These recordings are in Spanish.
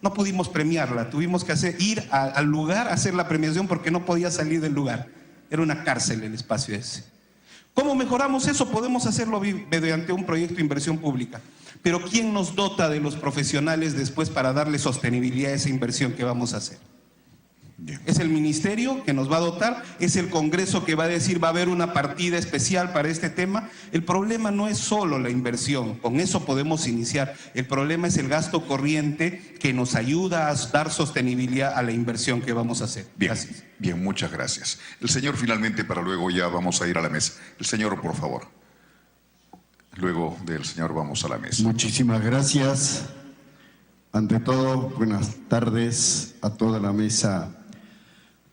No pudimos premiarla, tuvimos que ir al lugar a hacer la premiación porque no podía salir del lugar. Era una cárcel el espacio ese. ¿Cómo mejoramos eso? Podemos hacerlo mediante un proyecto de inversión pública. Pero ¿quién nos dota de los profesionales después para darle sostenibilidad a esa inversión que vamos a hacer? Bien. Es el ministerio que nos va a dotar, es el Congreso que va a decir va a haber una partida especial para este tema. El problema no es solo la inversión, con eso podemos iniciar. El problema es el gasto corriente que nos ayuda a dar sostenibilidad a la inversión que vamos a hacer. Bien, gracias. Bien, muchas gracias. El señor finalmente, para luego ya vamos a ir a la mesa. El señor, por favor. Luego del señor vamos a la mesa. Muchísimas gracias. Ante todo, buenas tardes a toda la mesa.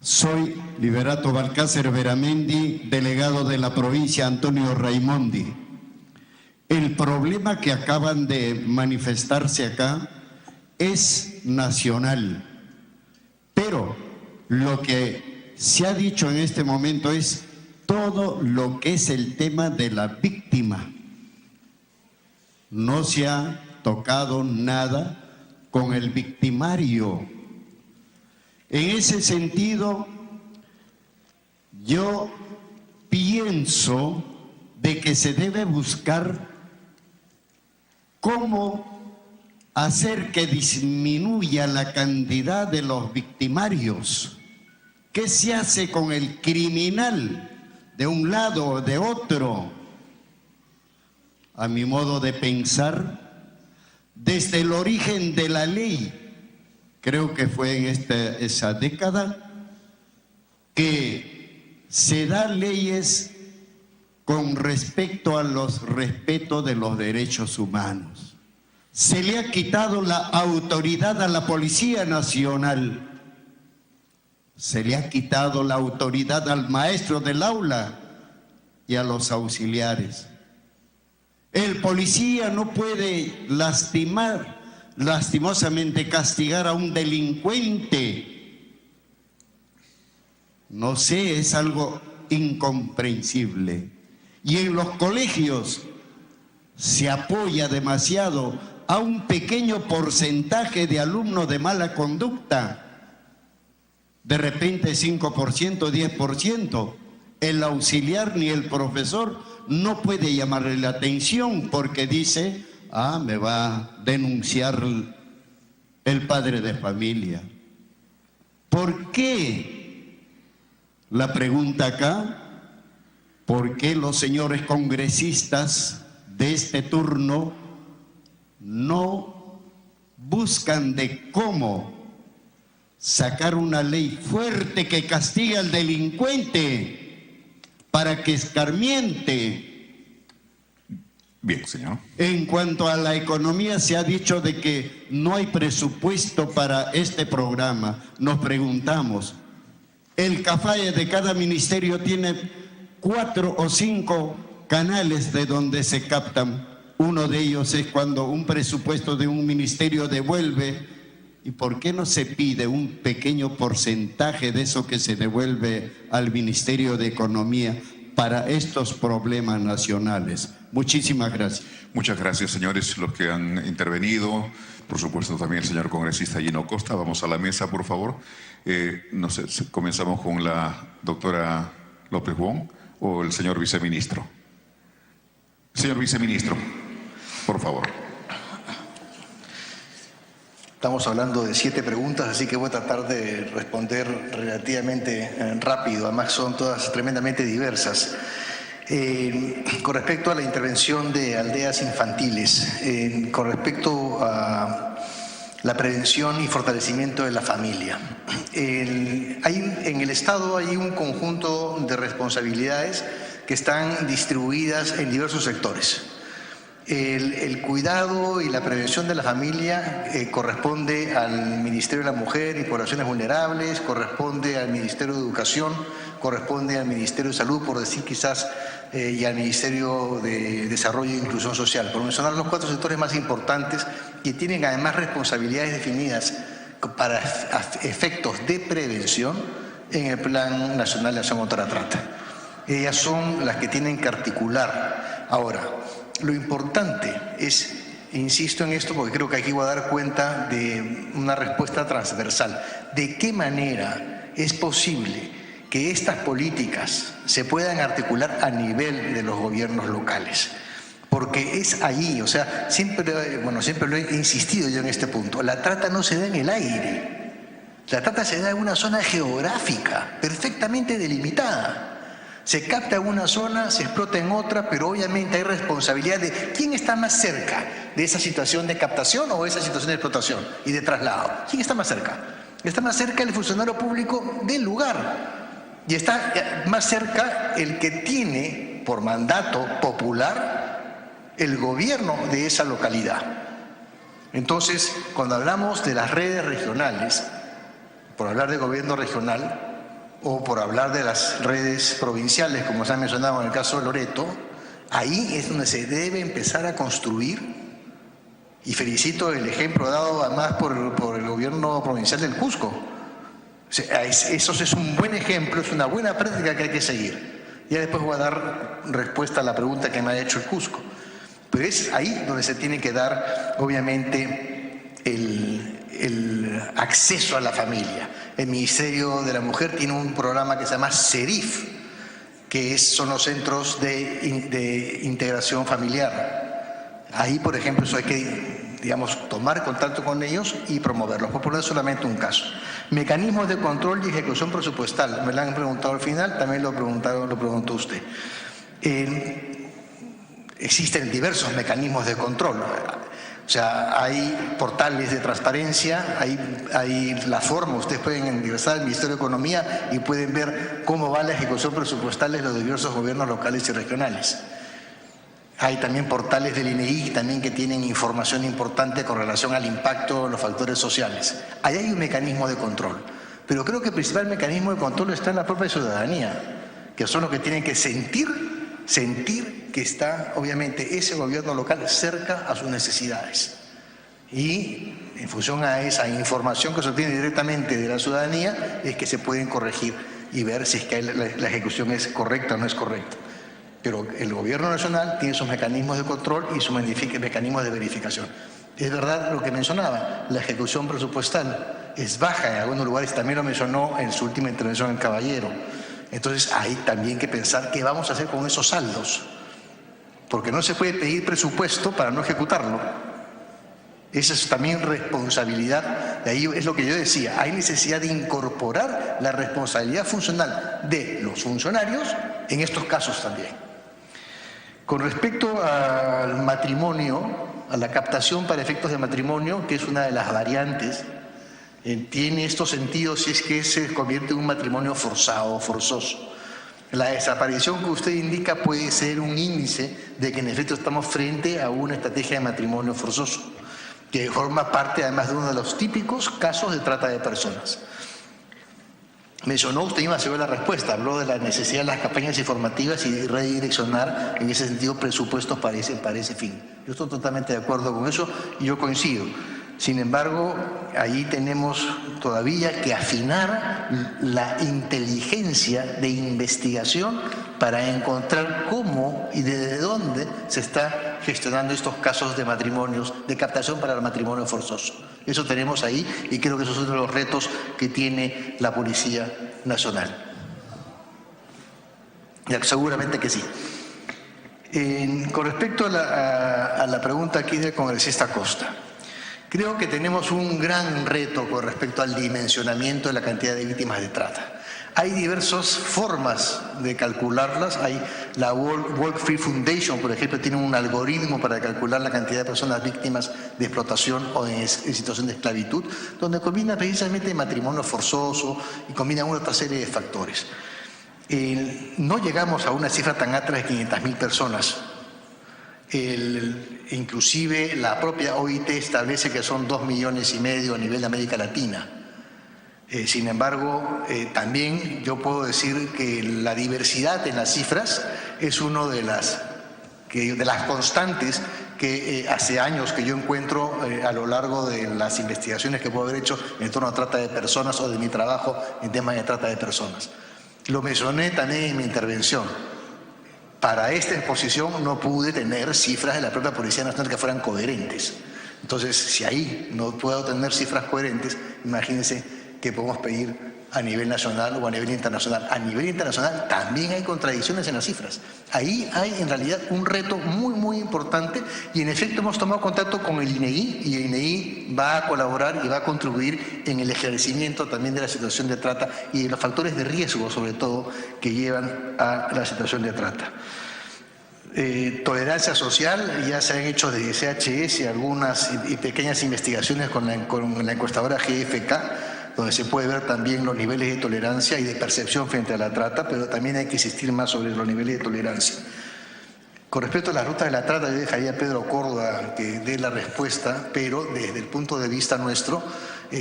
Soy Liberato Balcácer Veramendi, delegado de la provincia Antonio Raimondi. El problema que acaban de manifestarse acá es nacional, pero lo que se ha dicho en este momento es todo lo que es el tema de la víctima. No se ha tocado nada con el victimario. En ese sentido, yo pienso de que se debe buscar cómo hacer que disminuya la cantidad de los victimarios. ¿Qué se hace con el criminal de un lado o de otro? A mi modo de pensar, desde el origen de la ley, creo que fue en esa década, que se dan leyes con respecto a los respetos de los derechos humanos. Se le ha quitado la autoridad a la Policía Nacional, se le ha quitado la autoridad al maestro del aula y a los auxiliares. El policía no puede lastimosamente castigar a un delincuente. No sé, es algo incomprensible. Y en los colegios se apoya demasiado a un pequeño porcentaje de alumnos de mala conducta. De repente 5%, 10%. El auxiliar ni el profesor no puede llamarle la atención porque dice: me va a denunciar el padre de familia. ¿Por qué? La pregunta acá, ¿por qué los señores congresistas de este turno no buscan de cómo sacar una ley fuerte que castigue al delincuente para que escarmiente? Bien, señor. En cuanto a la economía, se ha dicho de que no hay presupuesto para este programa. Nos preguntamos, el CAFAE de cada ministerio tiene 4 o 5 canales de donde se captan. Uno de ellos es cuando un presupuesto de un ministerio devuelve. ¿Y por qué no se pide un pequeño porcentaje de eso que se devuelve al Ministerio de Economía para estos problemas nacionales? Muchísimas gracias. Muchas gracias, señores, los que han intervenido. Por supuesto, también el señor congresista Gino Costa. Vamos a la mesa, por favor. No sé, comenzamos con la doctora López Wong o el señor viceministro. Señor viceministro, por favor. Estamos hablando de 7 preguntas, así que voy a tratar de responder relativamente rápido. Además, son todas tremendamente diversas. Con respecto a la intervención de aldeas infantiles, con respecto a la prevención y fortalecimiento de la familia. En el Estado hay un conjunto de responsabilidades que están distribuidas en diversos sectores. El cuidado y la prevención de la familia corresponde al Ministerio de la Mujer y Poblaciones Vulnerables, corresponde al Ministerio de Educación, corresponde al Ministerio de Salud, por decir quizás, y al Ministerio de Desarrollo e Inclusión Social, por mencionar los 4 sectores más importantes que tienen además responsabilidades definidas para efectos de prevención en el Plan Nacional de Acción contra la Trata. Ellas son las que tienen que articular. Ahora, lo importante es Insisto en esto porque creo que aquí voy a dar cuenta de una respuesta transversal. ¿De qué manera es posible que estas políticas se puedan articular a nivel de los gobiernos locales? Porque es ahí, o sea, siempre lo he insistido yo en este punto, la trata no se da en el aire, la trata se da en una zona geográfica perfectamente delimitada. Se capta en una zona, se explota en otra, pero obviamente hay responsabilidad de quién está más cerca de esa situación de captación o esa situación de explotación y de traslado. ¿Quién está más cerca? Está más cerca el funcionario público del lugar y está más cerca el que tiene por mandato popular el gobierno de esa localidad. Entonces, cuando hablamos de las redes regionales, por hablar de gobierno regional, o por hablar de las redes provinciales, como se ha mencionado en el caso de Loreto, ahí es donde se debe empezar a construir, y felicito el ejemplo dado además por el gobierno provincial del Cusco. O sea, eso es un buen ejemplo, es una buena práctica que hay que seguir. Ya después voy a dar respuesta a la pregunta que me ha hecho el Cusco. Pero es ahí donde se tiene que dar, obviamente, el acceso a la familia. El Ministerio de la Mujer tiene un programa que se llama CERIF, que son los centros de integración familiar. Ahí, por ejemplo, eso hay que, tomar contacto con ellos y promoverlos. Por poner solamente un caso. Mecanismos de control y ejecución presupuestal. Me lo han preguntado al final, también lo preguntó usted. Existen diversos mecanismos de control. O sea, hay portales de transparencia, hay la forma, ustedes pueden ingresar al Ministerio de Economía y pueden ver cómo va la ejecución presupuestal de los diversos gobiernos locales y regionales. Hay también portales del INEI también que tienen información importante con relación al impacto de los factores sociales. Ahí hay un mecanismo de control, pero creo que el principal mecanismo de control está en la propia ciudadanía, que son los que tienen que sentir que está, obviamente, ese gobierno local cerca a sus necesidades. Y en función a esa información que se obtiene directamente de la ciudadanía, es que se pueden corregir y ver si es que la ejecución es correcta o no es correcta. Pero el gobierno nacional tiene sus mecanismos de control y sus mecanismos de verificación. Es verdad lo que mencionaba, la ejecución presupuestal es baja en algunos lugares, también lo mencionó en su última intervención el caballero. Entonces hay también que pensar qué vamos a hacer con esos saldos, porque no se puede pedir presupuesto para no ejecutarlo. Esa es también responsabilidad, de ahí es lo que yo decía, hay necesidad de incorporar la responsabilidad funcional de los funcionarios en estos casos también. Con respecto al matrimonio, a la captación para efectos de matrimonio, que es una de las variantes, tiene estos sentidos si es que se convierte en un matrimonio forzado o forzoso. La desaparición que usted indica puede ser un índice de que en efecto estamos frente a una estrategia de matrimonio forzoso, que forma parte además de uno de los típicos casos de trata de personas. Mencionó usted, y me aseguró la respuesta, habló de la necesidad de las campañas informativas y redireccionar en ese sentido presupuestos para ese fin. Yo estoy totalmente de acuerdo con eso y yo coincido. Sin embargo, ahí tenemos todavía que afinar la inteligencia de investigación para encontrar cómo y desde dónde se está gestionando estos casos de matrimonios, de captación para el matrimonio forzoso. Eso tenemos ahí y creo que esos son los retos que tiene la Policía Nacional. Seguramente que sí. Con respecto a la pregunta aquí del congresista Costa, creo que tenemos un gran reto con respecto al dimensionamiento de la cantidad de víctimas de trata. Hay diversas formas de calcularlas. Hay la Walk Free Foundation, por ejemplo, tiene un algoritmo para calcular la cantidad de personas víctimas de explotación o en situación de esclavitud, donde combina precisamente matrimonio forzoso y combina una otra serie de factores. No llegamos a una cifra tan alta de 500.000 personas. Inclusive la propia OIT establece que son 2,5 millones a nivel de América Latina. Sin embargo, también yo puedo decir que la diversidad en las cifras es una de las constantes que hace años que yo encuentro a lo largo de las investigaciones que puedo haber hecho en torno a trata de personas o de mi trabajo en temas de trata de personas. Lo mencioné también en mi intervención. Para esta exposición no pude tener cifras de la propia Policía Nacional que fueran coherentes. Entonces, si ahí no puedo tener cifras coherentes, imagínense que podemos pedir a nivel nacional o a nivel internacional. A nivel internacional también hay contradicciones en las cifras. Ahí hay en realidad un reto muy, muy importante y en efecto hemos tomado contacto con el INEI y el INEI va a colaborar y va a contribuir en el esclarecimiento también de la situación de trata y de los factores de riesgo, sobre todo, que llevan a la situación de trata. Tolerancia social, ya se han hecho desde CHS algunas y pequeñas investigaciones con la encuestadora GFK, donde se puede ver también los niveles de tolerancia y de percepción frente a la trata, pero también hay que insistir más sobre los niveles de tolerancia. Con respecto a las rutas de la trata, yo dejaría a Pedro Córdoba que dé la respuesta, pero desde el punto de vista nuestro,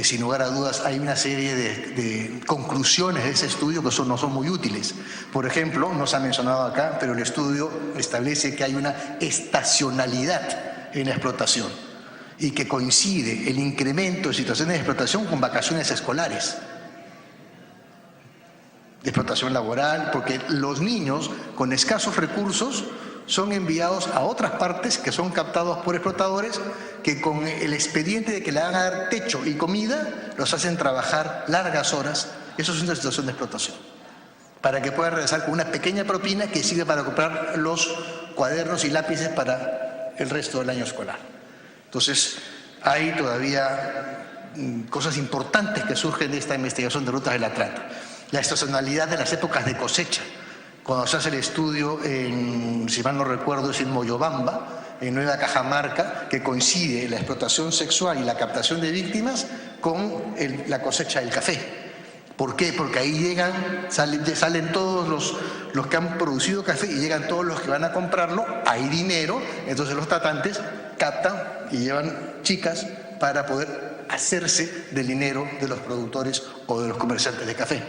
sin lugar a dudas, hay una serie de conclusiones de ese estudio que no son muy útiles. Por ejemplo, no se ha mencionado acá, pero el estudio establece que hay una estacionalidad en la explotación y que coincide el incremento de situaciones de explotación con vacaciones escolares. De explotación laboral, porque los niños con escasos recursos son enviados a otras partes que son captados por explotadores que con el expediente de que le van a dar techo y comida los hacen trabajar largas horas. Eso es una situación de explotación. Para que puedan regresar con una pequeña propina que sirve para comprar los cuadernos y lápices para el resto del año escolar. Entonces, hay todavía cosas importantes que surgen de esta investigación de rutas de la trata. La estacionalidad de las épocas de cosecha. Cuando se hace el estudio, si mal no recuerdo, es en Moyobamba, en Nueva Cajamarca, que coincide la explotación sexual y la captación de víctimas con la cosecha del café. ¿Por qué? Porque ahí salen todos los que han producido café y llegan todos los que van a comprarlo, hay dinero, entonces los tratantes captan y llevan chicas para poder hacerse del dinero de los productores o de los comerciantes de café.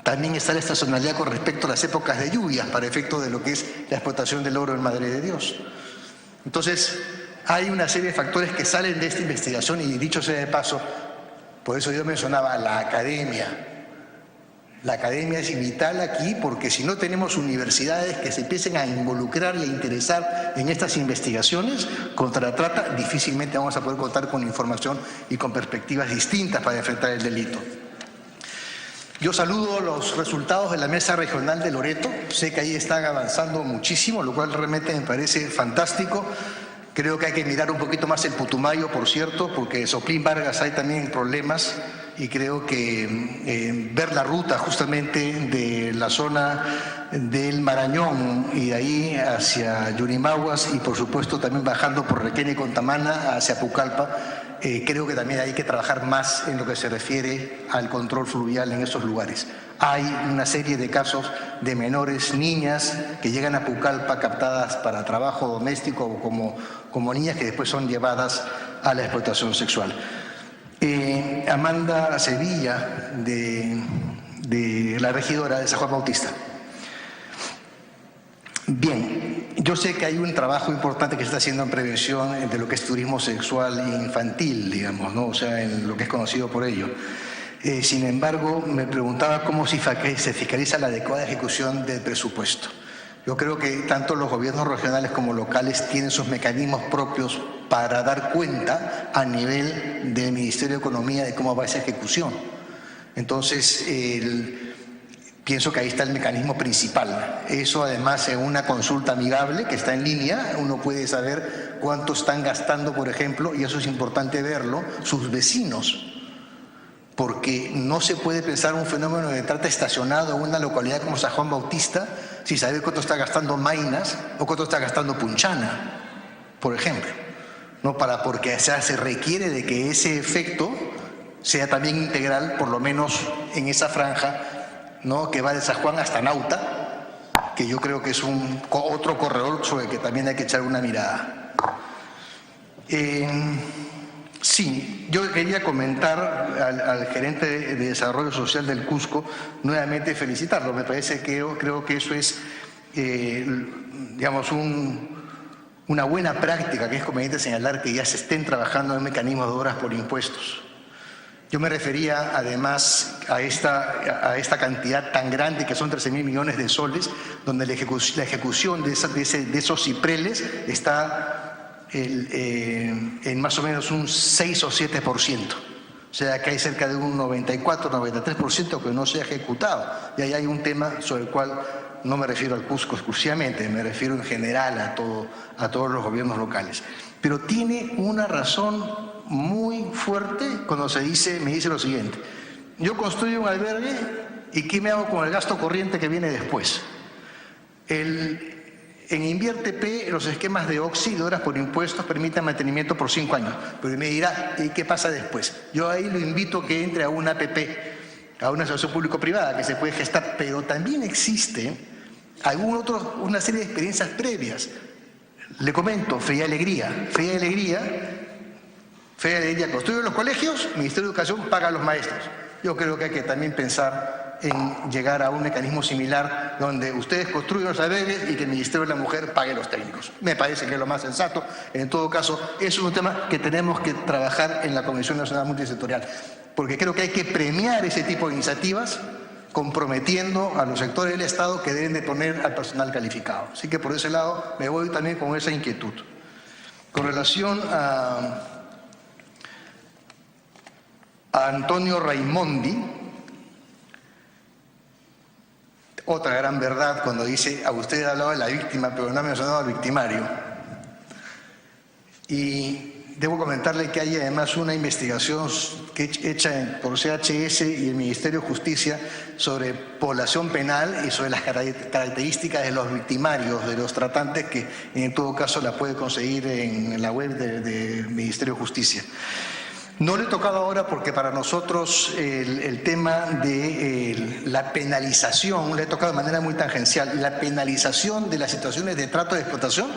También está la estacionalidad con respecto a las épocas de lluvias para efecto de lo que es la explotación del oro en Madre de Dios. Entonces, hay una serie de factores que salen de esta investigación y dicho sea de paso, por eso yo mencionaba la academia. La academia es vital aquí porque si no tenemos universidades que se empiecen a involucrar y a interesar en estas investigaciones contra la trata, difícilmente vamos a poder contar con información y con perspectivas distintas para enfrentar el delito. Yo saludo los resultados de la Mesa Regional de Loreto. Sé que ahí están avanzando muchísimo, lo cual realmente me parece fantástico. Creo que hay que mirar un poquito más el Putumayo, por cierto, porque en Soplín Vargas hay también problemas y creo que ver la ruta justamente de la zona del Marañón y de ahí hacia Yurimaguas y por supuesto también bajando por Requena y Contamana hacia Pucallpa, creo que también hay que trabajar más en lo que se refiere al control fluvial en esos lugares. Hay una serie de casos de menores, niñas, que llegan a Pucallpa captadas para trabajo doméstico o como niñas que después son llevadas a la explotación sexual. Amanda Sevilla, de la regidora de San Juan Bautista. Bien, yo sé que hay un trabajo importante que se está haciendo en prevención de lo que es turismo sexual e infantil, digamos, ¿no? O sea, en lo que es conocido por ello. Sin embargo, me preguntaba cómo se fiscaliza la adecuada ejecución del presupuesto. Yo creo que tanto los gobiernos regionales como locales tienen sus mecanismos propios para dar cuenta a nivel del Ministerio de Economía de cómo va esa ejecución. Entonces, pienso que ahí está el mecanismo principal. Eso además en una consulta amigable que está en línea, uno puede saber cuánto están gastando, por ejemplo, y eso es importante verlo, sus vecinos. Porque no se puede pensar un fenómeno de trata estacionado en una localidad como San Juan Bautista sin saber cuánto está gastando Maynas o cuánto está gastando Punchana, por ejemplo. ¿No? Porque se requiere de que ese efecto sea también integral, por lo menos en esa franja, ¿no? Que va de San Juan hasta Nauta, que yo creo que es otro corredor sobre el que también hay que echar una mirada. Sí, yo quería comentar al gerente de Desarrollo Social del Cusco, nuevamente felicitarlo. Me parece que creo que eso es, digamos, una buena práctica, que es conveniente señalar que ya se estén trabajando en mecanismos de obras por impuestos. Yo me refería además a esta cantidad tan grande que son 13.000 millones de soles, donde la ejecución de esos cipreles está en más o menos un 6 o 7%. O sea que hay cerca de un 94-93% que no se ha ejecutado. Y ahí hay un tema sobre el cual no me refiero al Cusco exclusivamente, me refiero en general a todos los gobiernos locales. Pero tiene una razón muy fuerte cuando me dice lo siguiente: yo construyo un albergue y ¿qué me hago con el gasto corriente que viene después? En Invierte P, los esquemas de OXI, de horas por impuestos, permiten mantenimiento por 5 años. Pero me dirá, ¿y qué pasa después? Yo ahí lo invito a que entre a una APP, a una asociación público-privada que se puede gestar, pero también existe una serie de experiencias previas. Le comento, Fe y Alegría construye los colegios, Ministerio de Educación paga a los maestros. Yo creo que hay que también pensar en llegar a un mecanismo similar donde ustedes construyen los albergues y que el Ministerio de la Mujer pague los técnicos. Me parece que es lo más sensato. En todo caso, eso es un tema que tenemos que trabajar en la Comisión Nacional Multisectorial, porque creo que hay que premiar ese tipo de iniciativas comprometiendo a los sectores del Estado que deben de poner al personal calificado. Así que por ese lado me voy también con esa inquietud. Con relación a Antonio Raimondi, otra gran verdad cuando dice, a usted ha hablado de la víctima, pero no ha mencionado al victimario. Y debo comentarle que hay además una investigación hecha por CHS y el Ministerio de Justicia sobre población penal y sobre las características de los victimarios, de los tratantes, que en todo caso la puede conseguir en la web del Ministerio de Justicia. No le he tocado ahora porque para nosotros el tema de la penalización, le he tocado de manera muy tangencial, la penalización de las situaciones de trato de explotación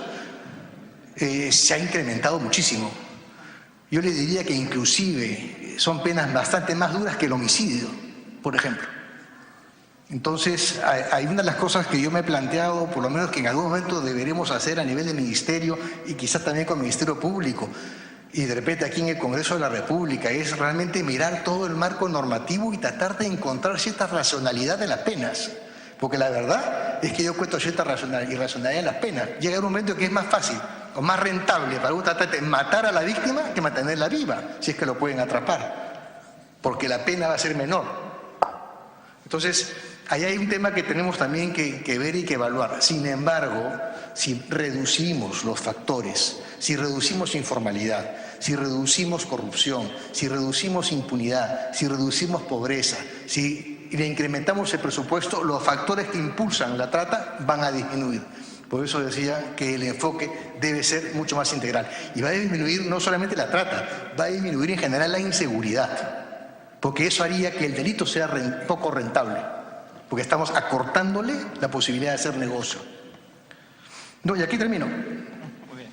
se ha incrementado muchísimo. Yo le diría que inclusive son penas bastante más duras que el homicidio, por ejemplo. Entonces, hay una de las cosas que yo me he planteado, por lo menos que en algún momento deberemos hacer a nivel de ministerio y quizás también con el Ministerio Público, y de repente aquí en el Congreso de la República, es realmente mirar todo el marco normativo y tratar de encontrar cierta racionalidad de las penas. Porque la verdad es que yo cuento cierta irracionalidad de las penas. Llega un momento que es más fácil o más rentable para un tratante matar a la víctima que mantenerla viva, si es que lo pueden atrapar, porque la pena va a ser menor. Entonces, ahí hay un tema que tenemos también que ver y que evaluar. Sin embargo, si reducimos los factores, si reducimos informalidad, si reducimos corrupción, si reducimos impunidad, si reducimos pobreza, si le incrementamos el presupuesto, los factores que impulsan la trata van a disminuir. Por eso decía que el enfoque debe ser mucho más integral. Y va a disminuir no solamente la trata, va a disminuir en general la inseguridad, porque eso haría que el delito sea poco rentable, porque estamos acortándole la posibilidad de hacer negocio. No, y aquí termino. Muy bien.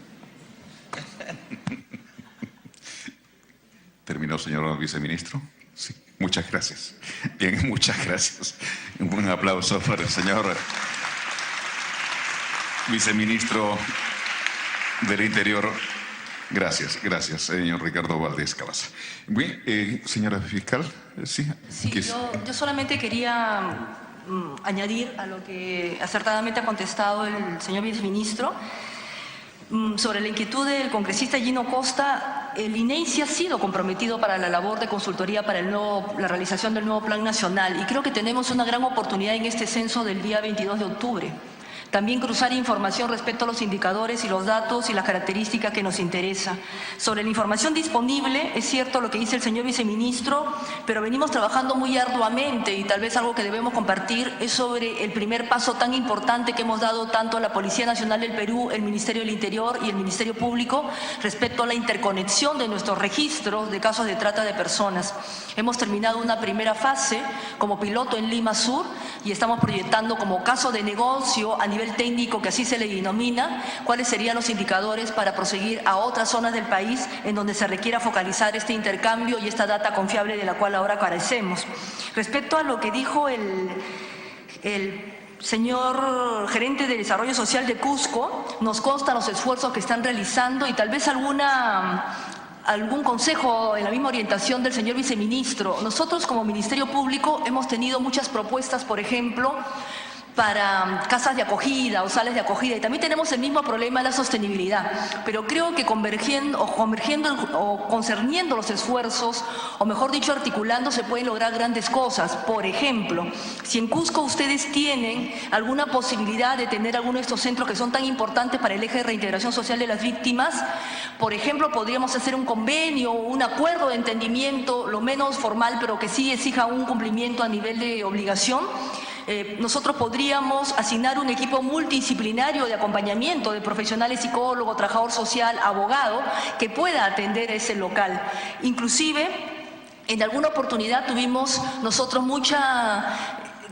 ¿Terminó, señor viceministro? Sí, muchas gracias. Bien, muchas gracias. Un aplauso para el señor viceministro del Interior. Gracias, señor Ricardo Valdés Cavazza. Bien, señora fiscal, sí. Sí, yo solamente quería añadir a lo que acertadamente ha contestado el señor viceministro sobre la inquietud del congresista Gino Costa. El INEI sí ha sido comprometido para la labor de consultoría para la realización del nuevo Plan Nacional, y creo que tenemos una gran oportunidad en este censo del día 22 de octubre. También cruzar información respecto a los indicadores y los datos y las características que nos interesa. Sobre la información disponible, es cierto lo que dice el señor viceministro, pero venimos trabajando muy arduamente, y tal vez algo que debemos compartir es sobre el primer paso tan importante que hemos dado tanto a la Policía Nacional del Perú, el Ministerio del Interior y el Ministerio Público respecto a la interconexión de nuestros registros de casos de trata de personas. Hemos terminado una primera fase como piloto en Lima Sur y estamos proyectando como caso de negocio a nivel técnico, que así se le denomina, cuáles serían los indicadores para proseguir a otras zonas del país en donde se requiera focalizar este intercambio y esta data confiable de la cual ahora carecemos. Respecto a lo que dijo el señor gerente de Desarrollo Social de Cusco, nos constan los esfuerzos que están realizando y tal vez alguna algún consejo en la misma orientación del señor viceministro. Nosotros como Ministerio Público hemos tenido muchas propuestas, por ejemplo, para casas de acogida o salas de acogida, y también tenemos el mismo problema de la sostenibilidad, pero creo que concerniendo los esfuerzos, o mejor dicho, articulando, se pueden lograr grandes cosas. Por ejemplo, si en Cusco ustedes tienen alguna posibilidad de tener alguno de estos centros que son tan importantes para el eje de reintegración social de las víctimas, por ejemplo, podríamos hacer un convenio, un acuerdo de entendimiento, lo menos formal, pero que sí exija un cumplimiento a nivel de obligación. Nosotros podríamos asignar un equipo multidisciplinario de acompañamiento de profesionales, psicólogo, trabajador social, abogado, que pueda atender ese local. Inclusive, en alguna oportunidad tuvimos nosotros mucha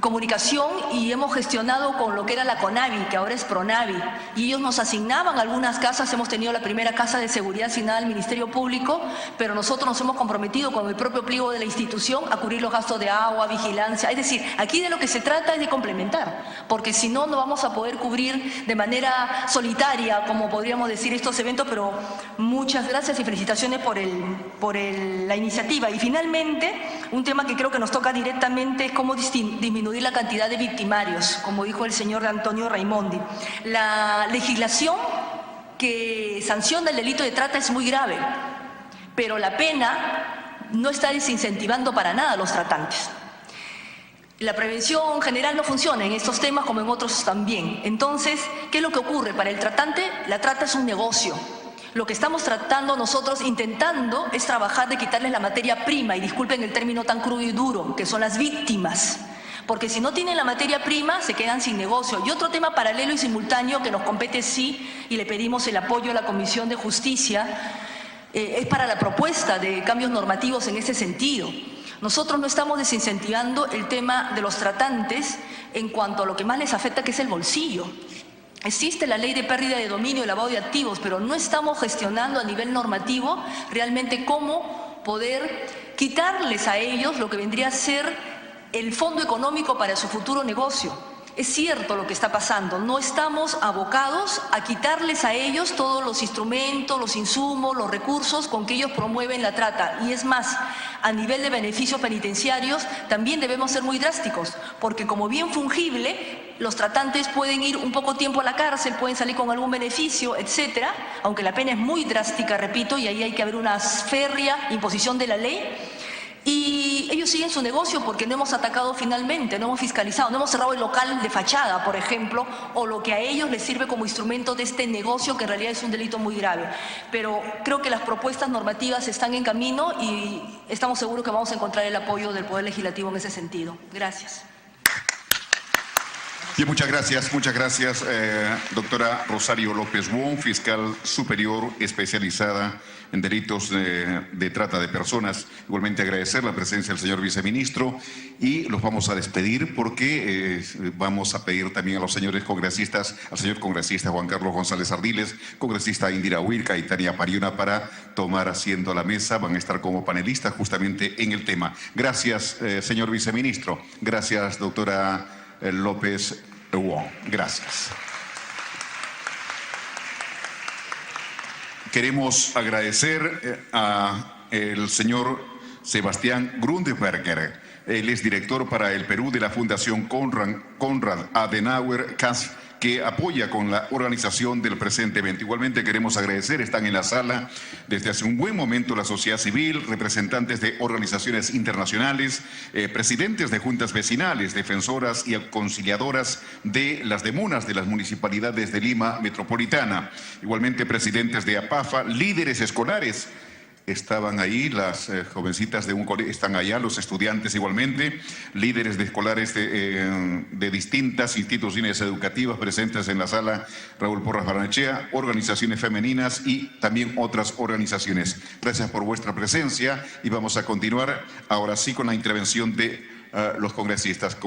comunicación y hemos gestionado con lo que era la CONAVI, que ahora es PRONAVI, y ellos nos asignaban algunas casas. Hemos tenido la primera casa de seguridad asignada al Ministerio Público, pero nosotros nos hemos comprometido con el propio pliego de la institución a cubrir los gastos de agua, vigilancia. Es decir, aquí de lo que se trata es de complementar, porque si no, no vamos a poder cubrir de manera solitaria, como podríamos decir, estos eventos. Pero muchas gracias y felicitaciones por la iniciativa. Y finalmente, un tema que creo que nos toca directamente es cómo disminuir la cantidad de victimarios, como dijo el señor Antonio Raimondi. La legislación que sanciona el delito de trata es muy grave, pero la pena no está desincentivando para nada a los tratantes. La prevención general no funciona en estos temas como en otros también. Entonces, ¿qué es lo que ocurre? Para el tratante, la trata es un negocio. Lo que estamos tratando nosotros, intentando, es trabajar de quitarles la materia prima, y disculpen el término tan crudo y duro, que son las víctimas. Porque si no tienen la materia prima, se quedan sin negocio. Y otro tema paralelo y simultáneo que nos compete, sí, y le pedimos el apoyo a la Comisión de Justicia, es para la propuesta de cambios normativos en ese sentido. Nosotros no estamos desincentivando el tema de los tratantes en cuanto a lo que más les afecta, que es el bolsillo. Existe la ley de pérdida de dominio y lavado de activos, pero no estamos gestionando a nivel normativo realmente cómo poder quitarles a ellos lo que vendría a ser el fondo económico para su futuro negocio. Es cierto lo que está pasando, no estamos abocados a quitarles a ellos todos los instrumentos, los insumos, los recursos con que ellos promueven la trata. Y es más, a nivel de beneficios penitenciarios también debemos ser muy drásticos, porque como bien fungible, los tratantes pueden ir un poco tiempo a la cárcel, pueden salir con algún beneficio, etcétera, aunque la pena es muy drástica, repito, y ahí hay que haber una férrea imposición de la ley. Y ellos siguen su negocio porque no hemos atacado finalmente, no hemos fiscalizado, no hemos cerrado el local de fachada, por ejemplo, o lo que a ellos les sirve como instrumento de este negocio, que en realidad es un delito muy grave. Pero creo que las propuestas normativas están en camino y estamos seguros que vamos a encontrar el apoyo del Poder Legislativo en ese sentido. Gracias. Bien, muchas gracias, doctora Rosario López Wong, fiscal superior especializada en delitos de trata de personas. Igualmente agradecer la presencia del señor viceministro, y los vamos a despedir porque vamos a pedir también a los señores congresistas, al señor congresista Juan Carlos González Ardiles, congresista Indira Huilca y Tania Pariuna, para tomar asiento a la mesa. Van a estar como panelistas justamente en el tema. Gracias, señor viceministro. Gracias, doctora López Wong. Gracias. Queremos agradecer al señor Sebastián Grundberger. Él es director para el Perú de la Fundación Konrad Adenauer, que apoya con la organización del presente evento. Igualmente queremos agradecer, están en la sala desde hace un buen momento la sociedad civil, representantes de organizaciones internacionales, presidentes de juntas vecinales, defensoras y conciliadoras de las demunas de las municipalidades de Lima Metropolitana. Igualmente presidentes de APAFA, líderes escolares. Estaban ahí las jovencitas de un colegio, están allá los estudiantes igualmente, líderes de escolares de distintas instituciones educativas presentes en la sala, Raúl Porras Barnechea, organizaciones femeninas y también otras organizaciones. Gracias por vuestra presencia y vamos a continuar ahora sí con la intervención de los congresistas.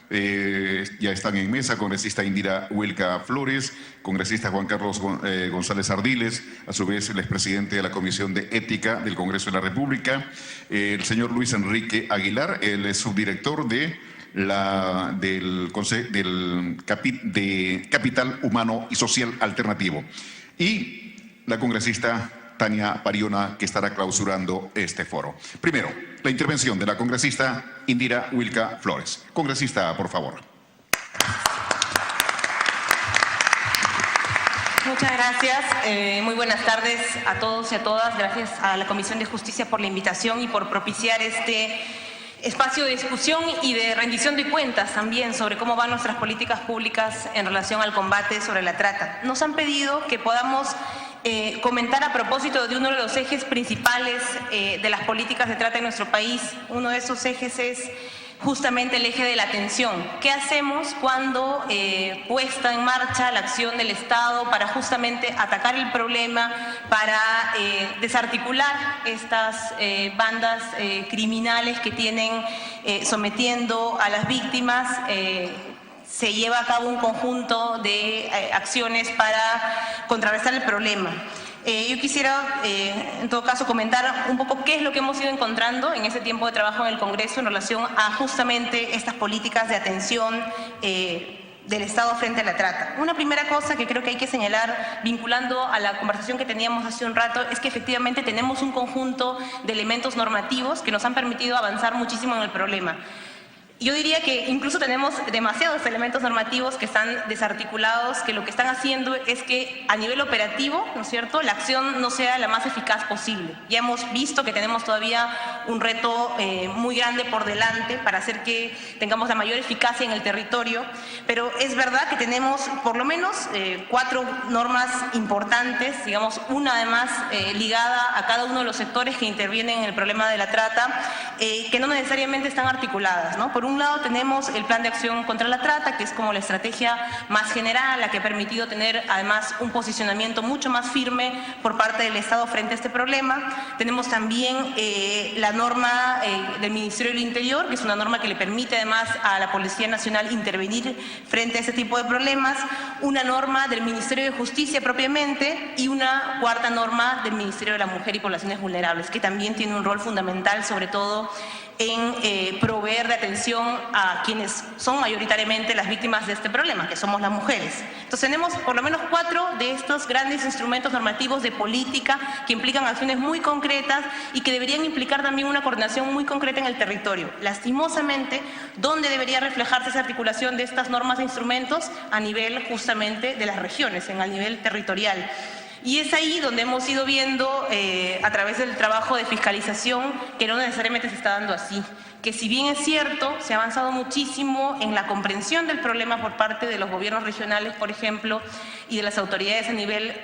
Ya están en mesa, congresista Indira Huilca Flores, congresista Juan Carlos González Ardiles, a su vez el expresidente de la Comisión de Ética del Congreso de la República, el señor Luis Enrique Aguilar, el subdirector de Capital Humano y Social Alternativo, y la congresista Tania Pariona, que estará clausurando este foro. Primero, la intervención de la congresista Indira Wilka Flores. Congresista, por favor. Muchas gracias. Muy buenas tardes a todos y a todas. Gracias a la Comisión de Justicia por la invitación y por propiciar este espacio de discusión y de rendición de cuentas también sobre cómo van nuestras políticas públicas en relación al combate sobre la trata. Nos han pedido que podamos comentar a propósito de uno de los ejes principales de las políticas de trata en nuestro país. Uno de esos ejes es justamente el eje de la atención. ¿Qué hacemos cuando puesta en marcha la acción del Estado para justamente atacar el problema, para desarticular estas bandas criminales que tienen sometiendo a las víctimas? Se lleva a cabo un conjunto de acciones para contrarrestar el problema. Yo quisiera, en todo caso, comentar un poco qué es lo que hemos ido encontrando en ese tiempo de trabajo en el Congreso en relación a justamente estas políticas de atención del Estado frente a la trata. Una primera cosa que creo que hay que señalar, vinculando a la conversación que teníamos hace un rato, es que efectivamente tenemos un conjunto de elementos normativos que nos han permitido avanzar muchísimo en el problema. Yo diría que incluso tenemos demasiados elementos normativos que están desarticulados, que lo que están haciendo es que a nivel operativo, ¿no es cierto?, la acción no sea la más eficaz posible. Ya hemos visto que tenemos todavía un reto muy grande por delante para hacer que tengamos la mayor eficacia en el territorio, pero es verdad que tenemos por lo menos 4 normas importantes, digamos, una además ligada a cada uno de los sectores que intervienen en el problema de la trata, que no necesariamente están articuladas, ¿no? Por un lado tenemos el Plan de Acción contra la Trata, que es como la estrategia más general, la que ha permitido tener además un posicionamiento mucho más firme por parte del Estado frente a este problema. Tenemos también la norma del Ministerio del Interior, que es una norma que le permite además a la Policía Nacional intervenir frente a ese tipo de problemas, una norma del Ministerio de Justicia propiamente y una cuarta norma del Ministerio de la Mujer y Poblaciones Vulnerables, que también tiene un rol fundamental, sobre todo en proveer de atención a quienes son mayoritariamente las víctimas de este problema, que somos las mujeres. Entonces tenemos por lo menos 4 de estos grandes instrumentos normativos de política que implican acciones muy concretas y que deberían implicar también una coordinación muy concreta en el territorio. Lastimosamente, ¿dónde debería reflejarse esa articulación de estas normas e instrumentos? A nivel justamente de las regiones, en el nivel territorial. Y es ahí donde hemos ido viendo a través del trabajo de fiscalización que no necesariamente se está dando así. Que si bien es cierto, se ha avanzado muchísimo en la comprensión del problema por parte de los gobiernos regionales, por ejemplo, y de las autoridades a nivel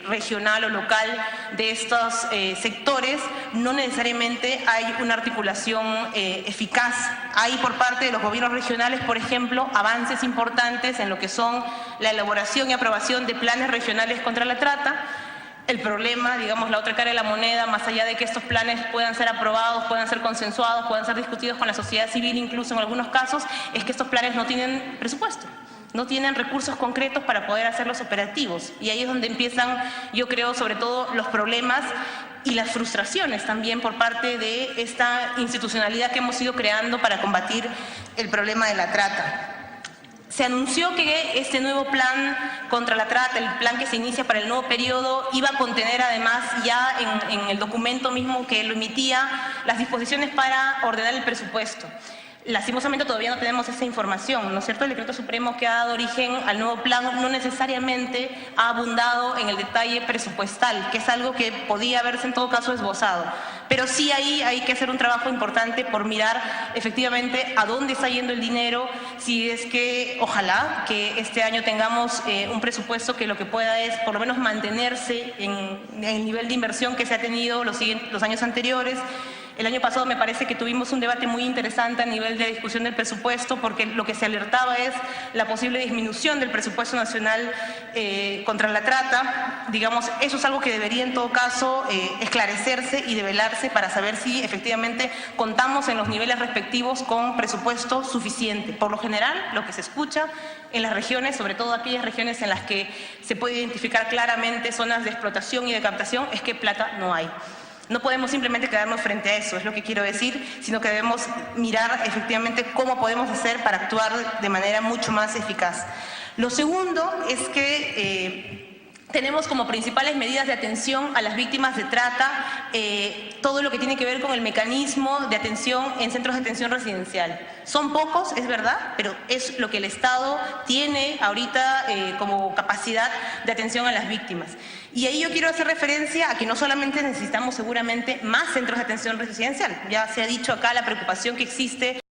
regional o local de estos sectores, no necesariamente hay una articulación eficaz. Hay por parte de los gobiernos regionales, por ejemplo, avances importantes en lo que son la elaboración y aprobación de planes regionales contra la trata. El problema, digamos, la otra cara de la moneda, más allá de que estos planes puedan ser aprobados, puedan ser consensuados, puedan ser discutidos con la sociedad civil incluso en algunos casos, es que estos planes no tienen presupuesto, no tienen recursos concretos para poder hacerlos operativos. Y ahí es donde empiezan, yo creo, sobre todo los problemas y las frustraciones también por parte de esta institucionalidad que hemos ido creando para combatir el problema de la trata. Se anunció que este nuevo plan contra la trata, el plan que se inicia para el nuevo periodo, iba a contener además ya en el documento mismo que lo emitía las disposiciones para ordenar el presupuesto. Lastimosamente todavía no tenemos esa información, ¿no es cierto? El decreto supremo que ha dado origen al nuevo plan no necesariamente ha abundado en el detalle presupuestal, que es algo que podía haberse en todo caso esbozado. Pero sí ahí hay que hacer un trabajo importante por mirar efectivamente a dónde está yendo el dinero, si es que ojalá que este año tengamos un presupuesto que lo que pueda es por lo menos mantenerse en el nivel de inversión que se ha tenido los años anteriores. El año pasado me parece que tuvimos un debate muy interesante a nivel de discusión del presupuesto, porque lo que se alertaba es la posible disminución del presupuesto nacional contra la trata. Digamos, eso es algo que debería en todo caso esclarecerse y develarse para saber si efectivamente contamos en los niveles respectivos con presupuesto suficiente. Por lo general, lo que se escucha en las regiones, sobre todo aquellas regiones en las que se puede identificar claramente zonas de explotación y de captación, es que plata no hay. No podemos simplemente quedarnos frente a eso, es lo que quiero decir, sino que debemos mirar efectivamente cómo podemos hacer para actuar de manera mucho más eficaz. Lo segundo es que tenemos como principales medidas de atención a las víctimas de trata todo lo que tiene que ver con el mecanismo de atención en centros de atención residencial. Son pocos, es verdad, pero es lo que el Estado tiene ahorita como capacidad de atención a las víctimas. Y ahí yo quiero hacer referencia a que no solamente necesitamos seguramente más centros de atención residencial, ya se ha dicho acá la preocupación que existe